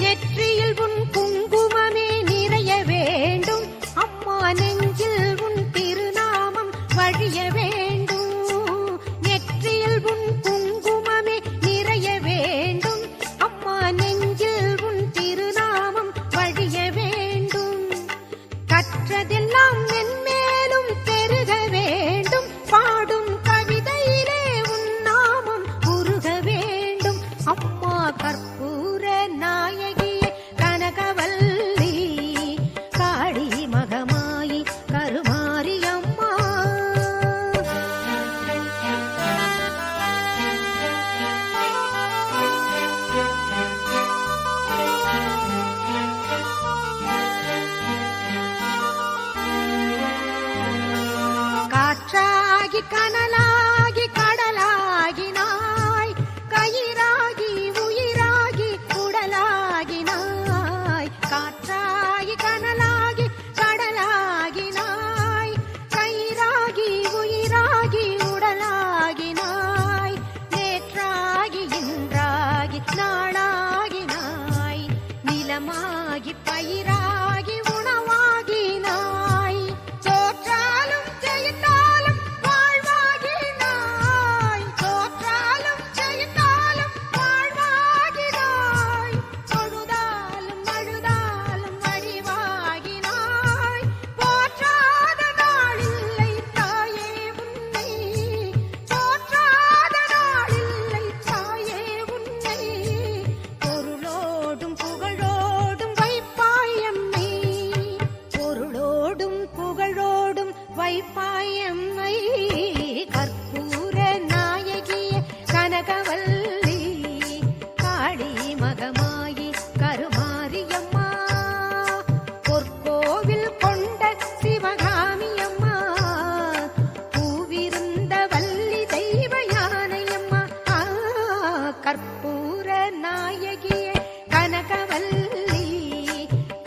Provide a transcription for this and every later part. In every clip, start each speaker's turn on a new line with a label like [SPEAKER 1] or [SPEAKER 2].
[SPEAKER 1] நெற்றியில் உன் குங்குமமே நிறைய வேண்டும் அம்மா, நெஞ்சில் உன் திருநாமம் வழிய வேண்டும். நெற்றியில் உன் குங்குமமே நிறைய வேண்டும் அம்மா, நெஞ்சில் உன் திருநாமம் வழிய வேண்டும். கற்றதெல்லாம் மென்மேலும் பெருக வேண்டும், பாடும் கவிதையிலே உன் நாமம் உருக வேண்டும் அம்மா. கற்பூர நாயகியே கனகவல்லி, காளி மகமாயி கருமாரி அம்மா. காற்றாகி கனலாகி கடலாகினாய், கயிறாகி உயிராகி உடலாகினாய். காற்றாகி கனலாகி கடலாகினாய், கயிறாகி உயிராகி உடலாகினாய். நேற்றாகி இன்றாகி நாளாகினாய், நிலமாகி பயிராகி உணவாகினாய். தோற்றாலும் ஜெயித்தாலும் வாழ்வாகினாய், தோற்றாலும் ஜெயித்தாலும் வாழ்வாகினாய். தொழுதாலும் அழுதாலும் வடிவாகினாய். போற்றாத நாளில்லை தாயே உன்னை, போற்றாத நாளில்லை தாயே உன்னை. பொருளோடும் புகழோடும் வைப்பாயம்மை, பொருளோடும் புகழோடும் வைப்பாயம்மை. கற்பூர நாயகிய கனகவல்லி, காளி மகமாயி கருமாரியம்மா. பொற்கோவில் கொண்ட சிவகாமியம்மா, பூவிருந்த வள்ளி தெய்வ யானையம்மா. கற்பூர நாயகிய கனகவல்லி,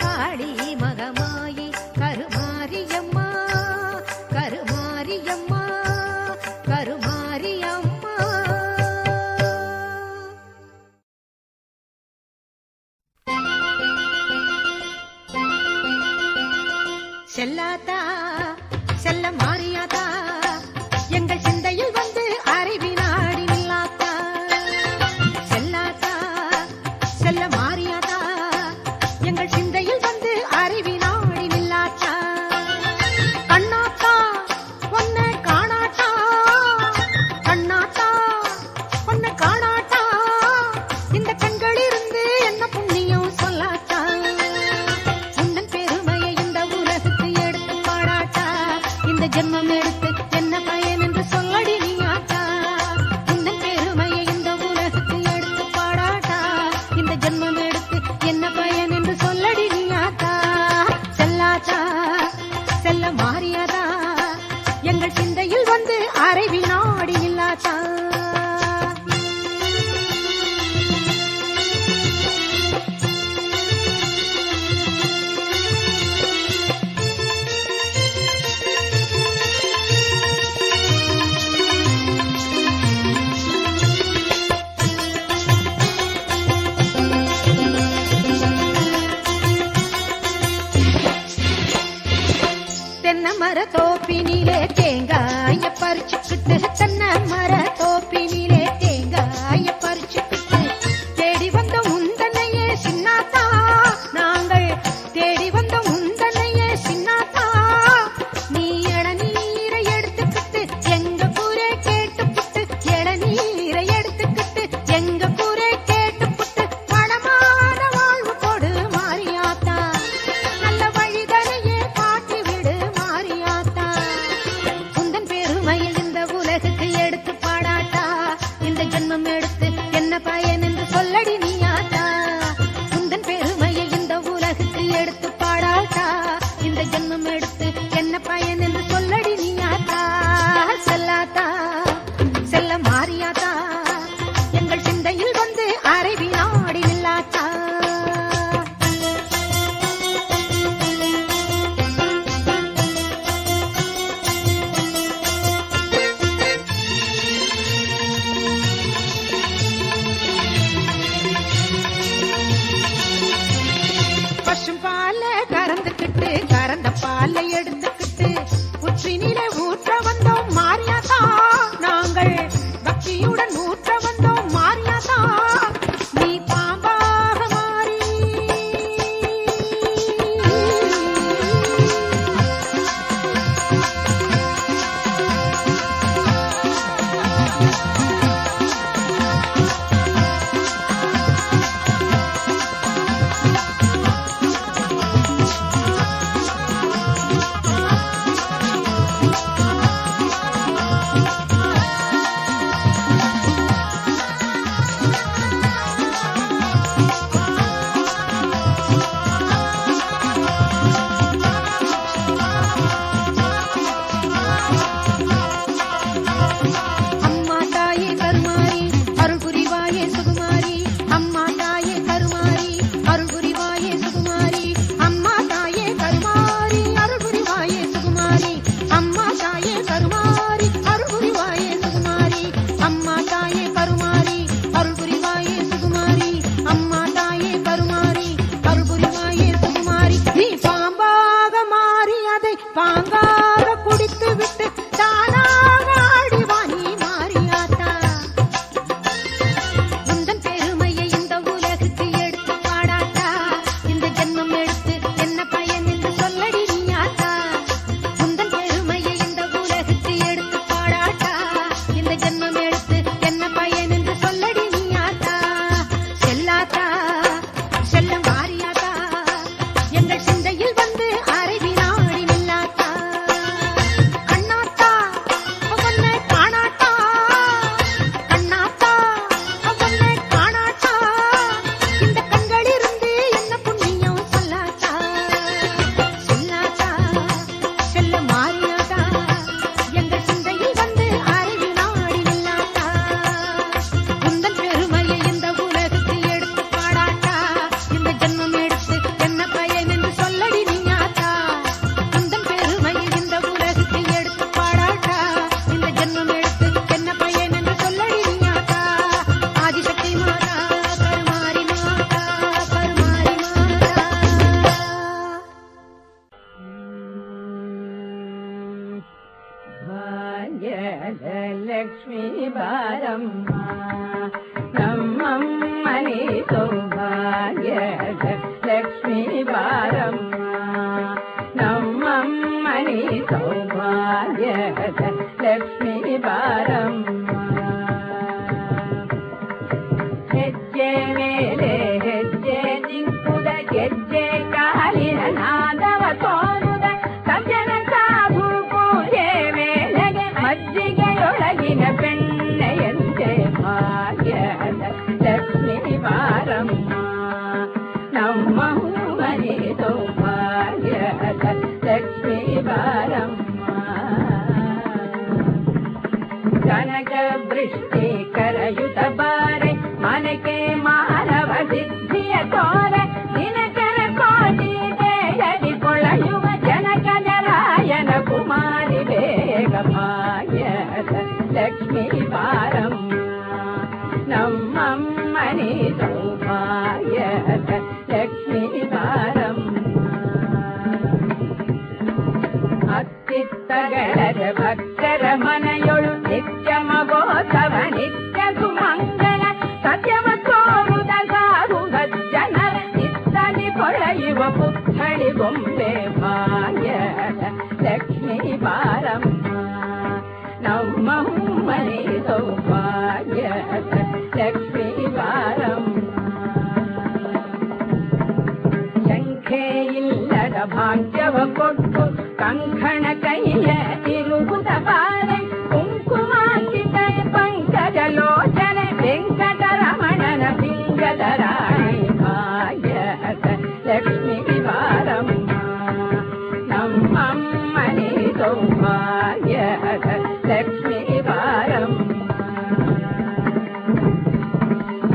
[SPEAKER 1] காளி மகமாயி கருமாரியம்மா, கருமாரியம்மா, கருமாரியம்மா. செல்லாத்தா செல்ல மாறியாத்தா, எங்கள் சிந்தையில் வந்து அறிவினாடி நில்லாத்தா. செல்லாத்தா செல்ல மாறியாத்தா, எங்கள் சிந்தையில் வந்து அறிவினாடி நில்லாத்தா. கண்ணாத்தா உன்னை காணாத்தா, கண்ணாத்தா உன்னை காணாத்தா, இந்த கண்களிலிருந்து என்ன புண்ணியம் சொல்லாத்தா. உன்னன் பெருமையை இந்த உலகுக்கு எடுத்து பாடாட்டா, இந்த ஜென்மம் எடுத்து என்ன பயன் என்று சொல்லடி நீயாத்தா. உன்னன் பெருமையை இந்த உலகுக்கு எடுத்து பாடாட்டா, இந்த ஜென்மம் எடுத்து என்ன பயன் என்று சொல்லடி நீயாத்தா. செல்லாத்தா செல்ல மாறியாதா, எங்கள் சிந்தையில் வந்து அறைவினாடி இல்லாத்தா. தென்னை மர தோப்பினிலே தேங்காய பறிச்சுக்கிட்டு, தென்னை மர தோப்பினிலே தேங்காய பறிச்சுக்கிட்டு, தேடி வந்த முந்தனையே சின்னாத்தா, நாங்கள் தேடி வந்த முந்தனையே சின்னாத்தா. நீ இளநீரை எடுத்துக்கிட்டு எங்க கூரை கேட்டுப்புட்டு, இளநீரை எடுத்துக்கிட்டு எங்க கூரை கேட்டுப்புட்டு, வளமான வாழ்வு கொடு மாறியாத்தா, நல்ல வழிதனையே காட்டி விடு மாறியாத்தா.
[SPEAKER 2] ಲಕ್ಷ್ಮೀ ಬಾರಮ್ಮ ನಮ್ಮಮ್ಮನಿ ಸೌಭಾಗ್ಯದ ಲಕ್ಷ್ಮೀ ಬಾರಮ್ಮ ನಮ್ಮಮ್ಮನಿ ಸೌಭಾಗ್ಯದ ಲಕ್ಷ್ಮೀ ಬಾರಮ್ಮ ಹೆಜ್ಜೆ ಮೇಲೆ ಹೆಜ್ಜೆ ನಿಂಕುದ ಗೆಜ್ಜೆ ಕಾಲಿನ ನಾದವ ತೋರುದ ಸಜ್ಜನ ಸಾಧು ಪೂಜೆ ವೇಳೆಗೆ ಮಜ್ಜಿಗೆಯೊಳಗಿನ ಬೆಣ್ಣೆಯಂತೆ ಭಾಗ್ಯದ ಲಕ್ಷ್ಮೀ ಬಾರಮ್ಮ ನಮ್ಮ ಮನೆ ಸೌಭಾಗ್ಯದ ಲಕ್ಷ್ಮೀ ಬಾರಮ್ಮ ಕನಕ ವೃಷ್ಟಿ ಕರಯುತ ಬಾರೆ ಮನಕೆ ಮಾನವ ಸಿದ್ಧಿಯ ತೋರ ದಿನಕರ ಕೋಟಿ ದೇಯದಿ ಕೊಳೆಯುವ ಜನಕಜರಾಯನ ಕುಮಾರಿ ಬೇಗ ಭಾಗ್ಯದ ಲಕ್ಷ್ಮೀ ಬಾರಮ್ಮ ನಮ್ಮಮ್ಮನಿ ಸೌಭಾಗ್ಯದ ಲಕ್ಷ್ಮೀ ಬಾರಮ್ಮ ಅತ್ತಿತ್ತಗಳದ ಭಕ್ತರ ಮನೆಯೊಳು ನಿತ್ಯ ಮಗೋತ್ಸವ ನಿತ್ಯ ಸುಮಂಗಲ ಸತ್ಯವ ತೋರುದ ಸಾರುದ ಜನರ ಚಿತ್ತಲಿ ಕೊಳೆಯುವ ಪುತ್ಥಳಿ ಬೊಂಬೆ ಭಾಗ್ಯದ ಲಕ್ಷ್ಮೀ ಬಾರಮ್ಮ ನಮ್ಮ ಮನೆ ಸೌಭಾಗ್ಯದ ಲಕ್ಷ್ಮೀ ಬಾರಮ್ಮ ಶಂಖೆ ಇಲ್ಲದ ಭಾಗ್ಯವ ಕೊಟ್ಟು ಕಂಕಣ ಕೈಯ ತಿರುಗುದ ಬಾರೆ ಕುಂಕುಮಾಂಕಿತ ಪಂಕಜ ಲೋಚನೆ ವೆಂಕಟರಮಣನ ಪಿಂಗದ ರಾಣಿ ಭಾಗ್ಯದ ಲಕ್ಷ್ಮೀ ಬಾರಮ್ಮ ನಮ್ಮಮ್ಮನಿ ಸೌಭಾಗ್ಯದ ಲಕ್ಷ್ಮೀ ಬಾರಮ್ಮ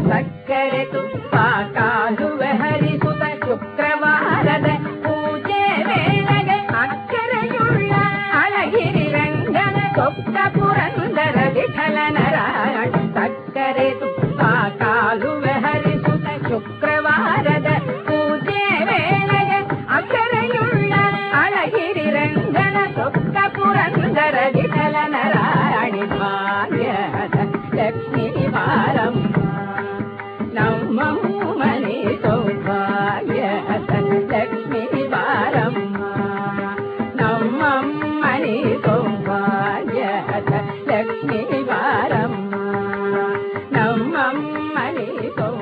[SPEAKER 2] ಸಕ್ಕರೆ ತುಪ್ಪ ಕಾಲುವೆ ಹರಿಸುತ್ತ ಶುಕ್ರವಾರದ ಪೂಜೆ ವೇಳೆಗೆ ಅಕ್ಕರೆಯುಳ್ಳ ಅಳಗಿರಿ ರಂಗನ ಸೊಪ್ಪ ಪುರಂದರ ವಿಠಲನ ರಾಯಣ ಸಕ್ಕರೆ ತುಪ್ಪ ಕಾಲುವೆ ಹರಿಸುತ್ತ ಶುಕ್ರವಾರದ ಪೂಜೆ ವೇಳೆಗೆ ಅಕ್ಕರೆಯುಳ್ಳ ಅಳಗಿರಿ ರಂಗನ ಸೊಪ್ಪ ಪುರಂದರ ವಿಠಲನ ರಾಯಣಿ ಭಾಗ್ಯದ ಲಕ್ಷ್ಮೀ ಬಾರಮ್ಮ ನಮ್ಮ ಮನೆ ಸೌಭಾಗ್ಯದ ಲಕ್ಷ್ಮೀ ಬಾರಮ್ಮ ನಮ್ಮಮ್ಮನಿ ಸೌಭಾಗ್ಯದ ಲಕ್ಷ್ಮೀ ಬಾರಮ್ಮ ನಮ್ಮಮ್ಮನಿ ಸೌ